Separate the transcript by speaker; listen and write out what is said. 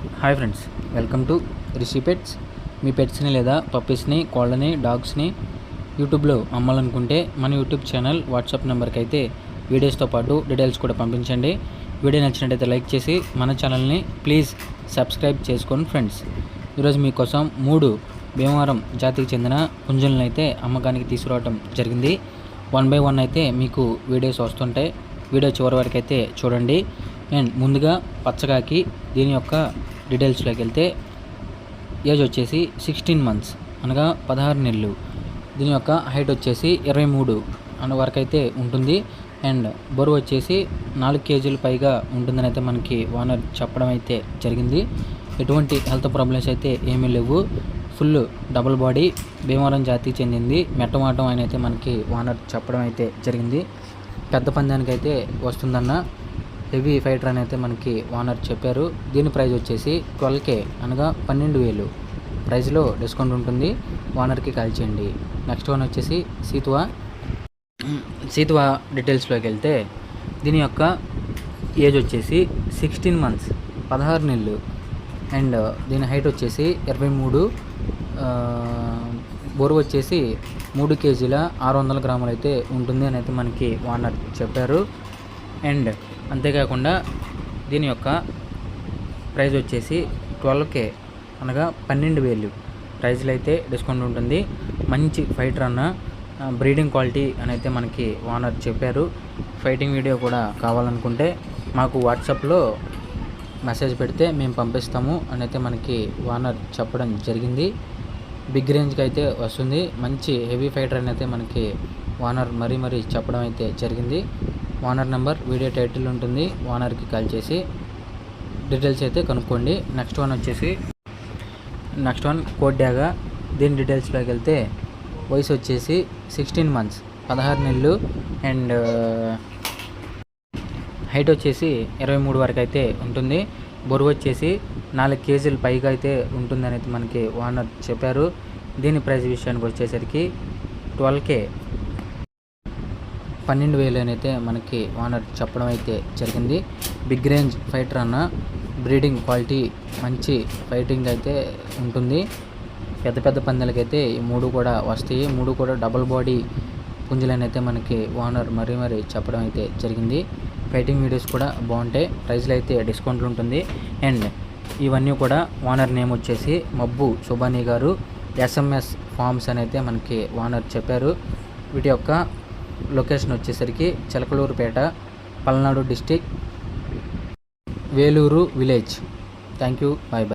Speaker 1: Hi friends, welcome to Rishi pets. మీ పెట్స్ని లేదా పప్పీస్ని, కోళ్ళని, డాగ్స్ని యూట్యూబ్లో అమ్మాలనుకుంటే మన యూట్యూబ్ ఛానల్ వాట్సాప్ నెంబర్కి అయితే వీడియోస్తో పాటు డీటెయిల్స్ కూడా పంపించండి. వీడియో నచ్చినట్టయితే లైక్ చేసి మన ఛానల్ని ప్లీజ్ సబ్స్క్రైబ్ చేసుకోండి ఫ్రెండ్స్. ఈరోజు మీకోసం 3 భీమవరం జాతికి చెందిన పుంజులను అయితే అమ్మకానికి తీసుకురావడం జరిగింది. 1 by 1 అయితే మీకు వీడియోస్ వస్తుంటాయి. వీడియో చివరి వరకు అయితే చూడండి. అండ్ ముందుగా పచ్చగాకి దీని యొక్క డీటెయిల్స్లోకి వెళ్తే ఏజ్ వచ్చేసి 16 months అనగా 16 నెలలు. దీని యొక్క హైట్ వచ్చేసి 23 అన్న వరకు అయితే ఉంటుంది. అండ్ బరువు వచ్చేసి 4 kg పైగా ఉంటుందని అయితే మనకి ఓనర్ చెప్పడం అయితే జరిగింది. ఎటువంటి హెల్త్ ప్రాబ్లమ్స్ అయితే ఏమీ లేవు. ఫుల్ డబుల్ బాడీ, భీమవరం జాతికి చెందింది, మెట్టమాటం అని అయితే మనకి ఓనర్ చెప్పడం అయితే జరిగింది. పెద్ద పందానికి అయితే వస్తుందన్న హెవీ ఫైటర్ అని అయితే మనకి ఓనర్ చెప్పారు. దీని ప్రైస్ వచ్చేసి 12K అనగా 12,000 ప్రైస్లో డిస్కౌంట్ ఉంటుంది. ఓనర్కి కాల్ చేయండి. నెక్స్ట్ వన్ వచ్చేసి సీతువా డీటెయిల్స్లోకి వెళ్తే దీని యొక్క ఏజ్ వచ్చేసి 16 months 16 నెలలు. అండ్ దీని హైట్ వచ్చేసి 23, బరువు వచ్చేసి 3 kg 600 grams అయితే ఉంటుంది అని అయితే మనకి ఓనర్ చెప్పారు. అండ్ అంతేకాకుండా దీని యొక్క ప్రైస్ వచ్చేసి 12K అనగా 12,000 ప్రైస్లో అయితే డిస్కౌంట్ ఉంటుంది. మంచి ఫైటర్ అన్న, బ్రీడింగ్ క్వాలిటీ అని అయితే మనకి ఓనర్ చెప్పారు. ఫైటింగ్ వీడియో కూడా కావాలనుకుంటే మాకు వాట్సాప్లో మెసేజ్ పెడితే మేము పంపిస్తాము అని అయితే మనకి ఓనర్ చెప్పడం జరిగింది. బిగ్ రేంజ్కి అయితే వస్తుంది. మంచి హెవీ ఫైటర్ అని అయితే మనకి ఓనర్ మరీ చెప్పడం అయితే జరిగింది. ఓనర్ నెంబర్ వీడియో టైటిల్ ఉంటుంది. ఓనర్కి కాల్ చేసి డీటెయిల్స్ అయితే కనుక్కోండి. నెక్స్ట్ వన్ కోడ్యాగా. దీని డీటెయిల్స్లోకి వెళ్తే వయసు వచ్చేసి 16 months 16 నెలలు. అండ్ హైట్ వచ్చేసి 23 వరకు అయితే ఉంటుంది. బరువు వచ్చేసి 4 kg పైగా అయితే ఉంటుందని అయితే మనకి ఓనర్ చెప్పారు. దీని ప్రైస్ విషయానికి వచ్చేసరికి 12K 12,000 అని అయితే మనకి ఓనర్ చెప్పడం అయితే జరిగింది. బిగ్ రేంజ్ ఫైటర్ అన్న, బ్రీడింగ్ క్వాలిటీ, మంచి ఫైటింగ్ అయితే ఉంటుంది. పెద్ద పందాలకైతే ఈ 3 కూడా వస్తాయి. 3 కూడా డబుల్ బాడీ పుంజులని అయితే మనకి ఓనర్ మరీ చెప్పడం అయితే జరిగింది. ఫైటింగ్ వీడియోస్ కూడా బాగుంటాయి. ప్రైస్లో అయితే డిస్కౌంట్లు ఉంటుంది. అండ్ ఇవన్నీ కూడా ఓనర్ నేమ్ వచ్చేసి మబ్బు సుబానీ గారు, SMS ఫార్మ్స్ అని అయితే మనకి ఓనర్ చెప్పారు. వీటి యొక్క లొకేషన్ వచ్చేసరికి Chilakaluripet, Palnadu district, Veluru village. Thank you, bye.